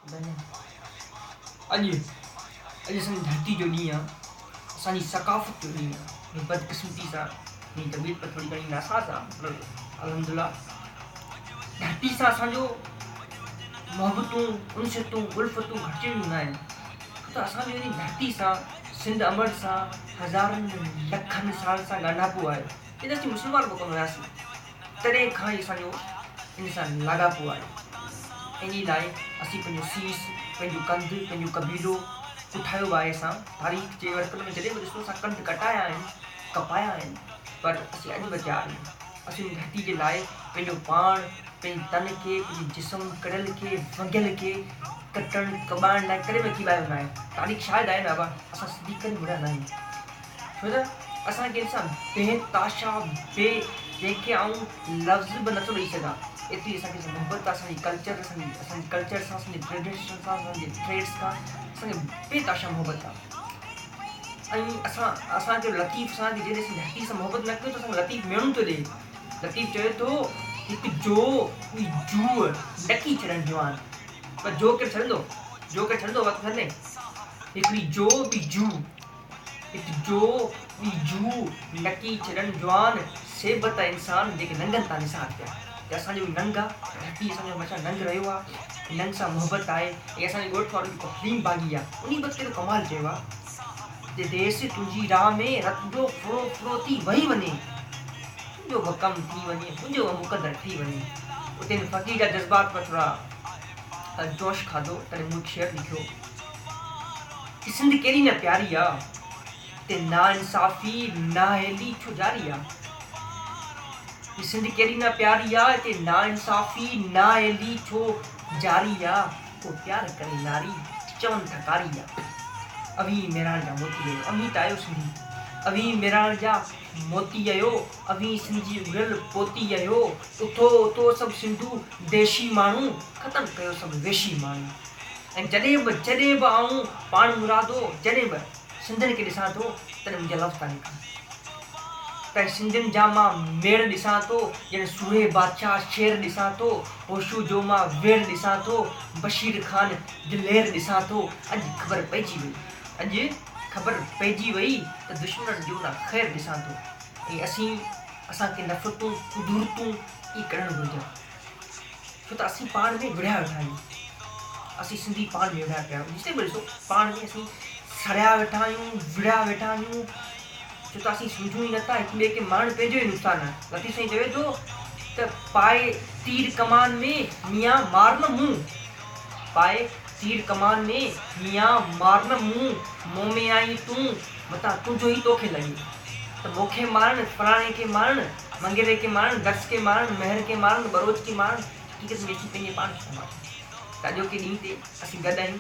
अॼु असांजी धरती जो ॾींहुं आहे, असांजी सकाफ़त जो ॾींहुं आहे। बदकिस्मती सां मुंहिंजी तबियत पर थोरी घणी नासाज़ आहे, पर अल्हम्दुलिल्लाह धरती सां असांजो मोहबतूं, उनसतूं, उल्फ़तूं घटिजी वेंदियूं आहिनि। त असांजो इन धरती सां, सिंध अमर सां हज़ारनि लखनि साल सां ॻंढापो आहे। जॾहिं असीं मुस्लमान बि कोन हुआसीं, तॾहिं खां ई असांजो इन सां लाॻापो आहे। इन लाइ असीं पंहिंजो सीस, पंहिंजो कंधु, पंहिंजो कबीलो उठायो आहे। असां तारीख़ जे वर्कनि में जॾहिं बि ॾिसो असां कंध कटाया आहिनि, कपाया आहिनि, पर असीं अॼु बि तयारु आहियूं। असीं धरती जे लाइ पंहिंजो पाण, पंहिंजे तन खे, पंहिंजे जिस्म कड़ियल खे, वंगियल खे कटण कबाइण लाइ कॾहिं बि कीवायो न आहे। तारीख़ शायदि आहे न बाबा, असां सिधी करे मुड़िया न आहियूं। छो त असांखे इंसान बेताशा जंहिंखे आऊं लफ़्ज़ बि नथो ॾेई सघां, एतिरी असांखे मोहबत आहे असांजी कल्चर सां, असांजे ट्रेडिशन सां, असांजे ट्रेड्स खां असांखे बेताशा मोहबत आहे। ऐं असांजो लतीफ़ असांखे जॾहिं असीं धरती सां मोहबत न कयूं त असांखे लतीफ़ मेणूं थो ॾिए। लतीफ़ चवे थो हिकु जो ॿी जूअ ॾकी छॾनि जवान, पर जो केरु छॾंदो वक़्तु छॾे। हिकिड़ी जो ॿी जू, हिकु जो ॿी जू ॾकी छॾनि जवान, सेबत इंसान जेके नंगनि था निसार पिया। त असांजो नंग आहे, धरती असांजो हमेशह नंग रहियो आहे, नंग सां मोहबत आहे। ऐं असांजे ॻोठ वारो जेको हलीम बाग़ी आहे, उन बि कहिड़ो कमाल चयो आहे, देस तुंहिंजी राह में रत जो फुरो फुरो थी वही वञे, तुंहिंजो बि कमु थी वञे, तुंहिंजो बि मुक़दर थी वञे। उते फ़क़ीर जा जज़्बात पर थोरा जोश खाधो, तॾहिं मूं हिकु शेर लिखियो कि सिंध केॾी न प्यारी आहे, ते नाइंसाफ़ी नाअहली छो जारी आहे। सिंध केॾी न प्यारी आहे, ते नाइंसाफ़ी नाअहली छो जारी आहे। को प्यार करे नारी चवनि थकारी आहे। अवी मेराण जा मोती आयो, अमी त आयो सिंधी, अवी मेराण जा मोती आयो, अवी सिंधी उड़ियल पोती आयो। उथो उथो सभु सिंधू देशी माण्हू, ख़तमु कयो सभु वेशी माण्हू। ऐं जॾहिं बि आऊं पाण मुरादो, जॾहिं बि सिंधियुनि खे ॾिसां थो, तॾहिं मुंहिंजा लफ़्ज़ था निकिरनि। त सिंधियुनि जा मां मेड़ ॾिसां थो, ॼण सूहे बादशाह शेर ॾिसां थो, होशू जो मां वेड़ ॾिसां थो, बशीर ख़ान दिलेर ॾिसां थो। अॼु ख़बर पइजी वई त दुश्मन जो न ख़ैर ॾिसां थो। ऐं असांखे नफ़रतूं, कुदूरतूं ई करणु घुरिजनि, छो त असीं पाण में विढ़िया वेठा आहियूं। असीं सिंधी पाण में विढ़िया पिया आहियूं। जिते बि ॾिसो पाण में असीं सड़िया वेठा आहियूं, विढ़िया वेठा आहियूं, छो त असीं सम्झूं ई नथा हिक ॿिए खे। माण्हू पंहिंजो ई नुक़सानु आहे। लतीफ़ साईं चवे थो त पाए तीर कमान में मियां मार न मूं, पाए तीर कमान में मियां मार न मूं, मुंहुं में आई तूं मतां तुंहिंजो ई तोखे लॻे। त मूंखे मारण, फलाणे खे मारण, मंगेरे खे मारण, दर्श खे मारण, महर खे मारण, बरोच खे मारण, हक़ीक़त में असीं पंहिंजे पाण खे मारण। त अॼोके ॾींहं ते असीं गॾु आहियूं,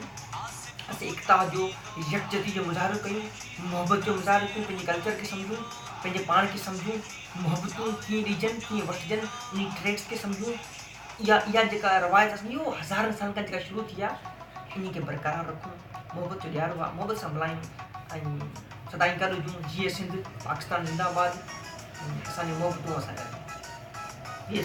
असीं एकता जो, यकजहती जो मुज़ाहिरो कयूं, मोहबत जो मुज़ाहिरो कयूं, पंहिंजे कल्चर खे सम्झूं, पंहिंजे पाण खे सम्झूं, मोहबतूं कीअं ॾिजनि, कीअं वठिजनि, उन ट्रेड्स खे सम्झूं। इहा जेका रवायत असांजी इहो हज़ारनि सालनि खां जेका शुरू थी आहे, इन खे बरक़रार रखूं। मोहबत जो ॾियारो आहे, मोहबत सां मल्हायूं ऐं सदाईं गॾु हुजूं। जीअं सिंध, पाकिस्तान ज़िंदाबाद। असांजी मोहबतूं असां गॾु।